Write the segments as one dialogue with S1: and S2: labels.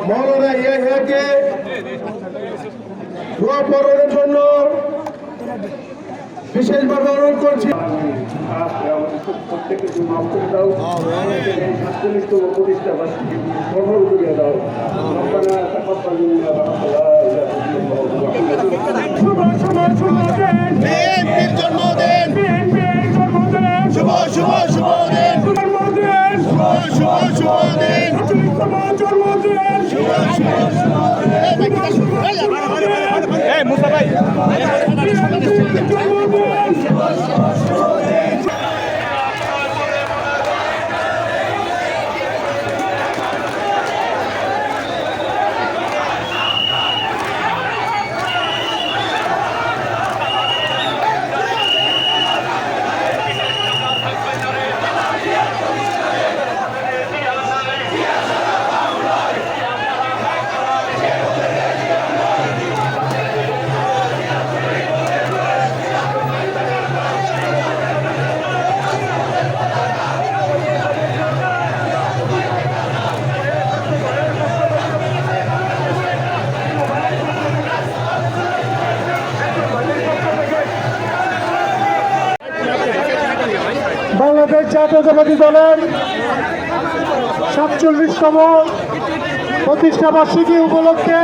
S1: মৌলানা ইয়াহিয়াকে দোয়া পড়ানোর জন্য বিশেষভাবে অনুরোধ করছি। প্রত্যেককে তুমি মাফ করে দাও, এই ৪৭তম প্রতিষ্ঠা বার্ষিকী সফল করে দাও।
S2: বাংলাদেশ জাতীয়তাবাদী দলের ৪৭তম প্রতিষ্ঠা বার্ষিকী উপলক্ষে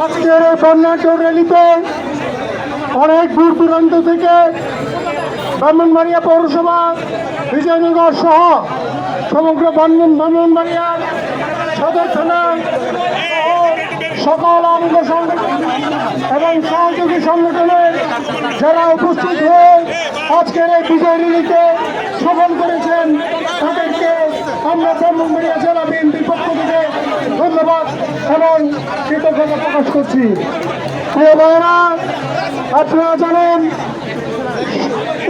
S2: আজকের এই বর্ণাঢ্য র্যালিতে অনেক দূর দূরান্ত থেকে ব্রাহ্মণবাড়িয়া পৌরসভা, বিজয়নগর সহ সমগ্র ব্রাহ্মণবাড়িয়ার সদর থানা সকল অঙ্গ সংগঠন এবং সহযোগী সংগঠনের যারা উপস্থিত হয়ে আজকের এই বিজয় র্যালিতে সফল করেছেন তাদেরকে আমরা ব্রাহ্মণবাড়িয়া জেলা বিএনপির পক্ষ থেকে ধন্যবাদ এবং কৃতজ্ঞতা প্রকাশ করছি। প্রিয় ভাইয়েরা, আপনারা জানেন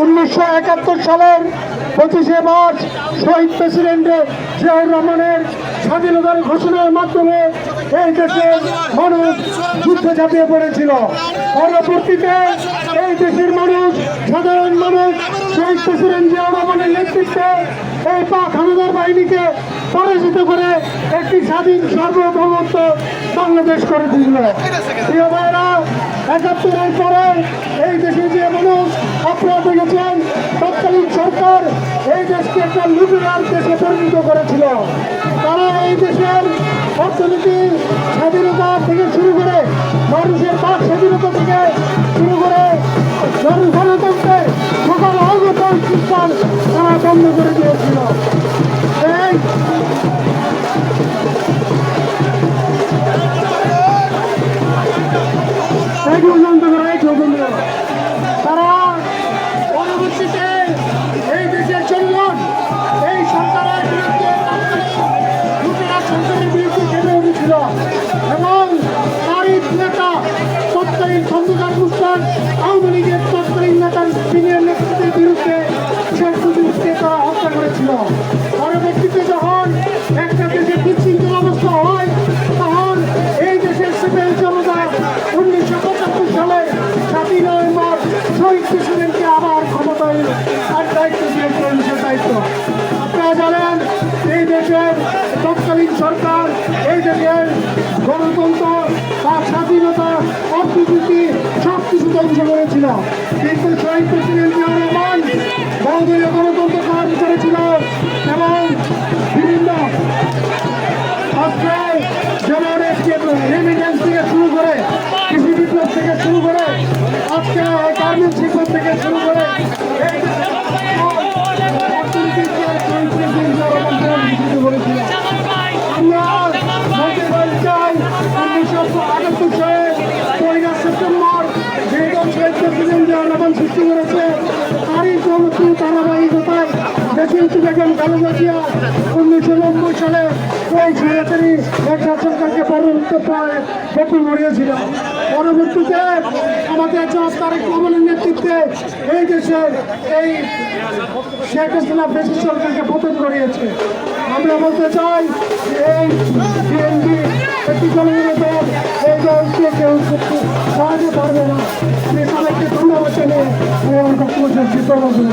S2: ১৯৭১ সালের ২৫শে মার্চ শহীদ প্রেসিডেন্ট জিয়াউর রহমানের স্বাধীনতার ঘোষণার মাধ্যমে এই দেশের মানুষ যুদ্ধে ঝাঁপিয়ে পড়েছিল। পরবর্তীতে এই দেশের মানুষ, সাধারণ মানুষ শহীদ প্রেসিডেন্ট জিয়াউর রহমানের নেতৃত্বে এই পাক হানাদার বাহিনীকে পরাজিত করে একটি স্বাধীন সার্বভৌমত্ব বাংলাদেশ করে দিল। প্রিয় ভাইয়েরা, ৭১-এর পরে এই দেশে যে মানুষ আপনারা দেখেছেন তৎকালীন সরকার এই দেশকে একটা লুটেরার দেশে পরিণত করেছিল। তারা এই দেশের অর্থনীতি স্বাধীনতা থেকে শুরু করে মানুষের বাক স্বাধীনতা থেকে শুরু করে গণতন্ত্রের সকল অঙ্গতন শিক্ষণ তারা বন্ধ করে দিয়েছিল। এই তারা পরবর্তীতে এই দেশের জনগণ এই সরকারের বিরুদ্ধে সরকারের বিরুদ্ধে খেলে উঠেছিল এবং তারই নেতা তৎকালীন খন্দকার মুস্তাক আওয়ামী লীগের তৎকালীন নেতার সিনিয়র নেতৃত্বের বিরুদ্ধে শেখ মুজিবকে তারা হত্যা করেছিল। পরবর্তীতে যখন একটা দেশে বিশৃঙ্খল অবস্থা হয় তখন এই দেশের সিভিল জনতা ১৯৭৫ সালে ৭ই নভেম্বর শহীদ প্রেসিডেন্টকে আবার ক্ষমতায় আর দায়িত্ব দিয়েছিলেন। সে দায়িত্ব আপনারা জানেন এই দেশের তৎকালীন সরকার এই দেশের গণতন্ত্র বা স্বাধীনতা অর্থনীতি সব কিছু ধ্বংস করেছিল, কিন্তু শহীদ প্রেসিডেন্ট জিয়াউর রহমান বহুদলীয় গণতন্ত্র কায়েম করেছিল এবং বিভিন্ন যেমন রেমিটেন্স থেকে শুরু করে কৃষি বিপ্লব থেকে শুরু করে আজকে গার্মেন্টস শিল্প থেকে শুরু করে সেপ্টেম্বর সৃষ্টি করেছে তারই ধারাবাহিকতায় দেশে বেগম খালেদা জিয়া ১৯৯০ সালে ওই সরকারি একটা সরকারকে পতন ঘটিয়েছিল। পরবর্তীতে আমাদের জনাব তারেক রহমানের নেতৃত্বে এই দেশের এই শেখ হাসিনা ব্রিটিশ সরকারকে পতন ঘটিয়েছে। আমরা বলতে চাই এই বিএনপি একটি জনগণের দল, এই দলকে কেউ সহজে পারবে না। আমি সবাইকে ধন্যবাদ জানিয়ে আমার বক্তব্য শেষ করছি।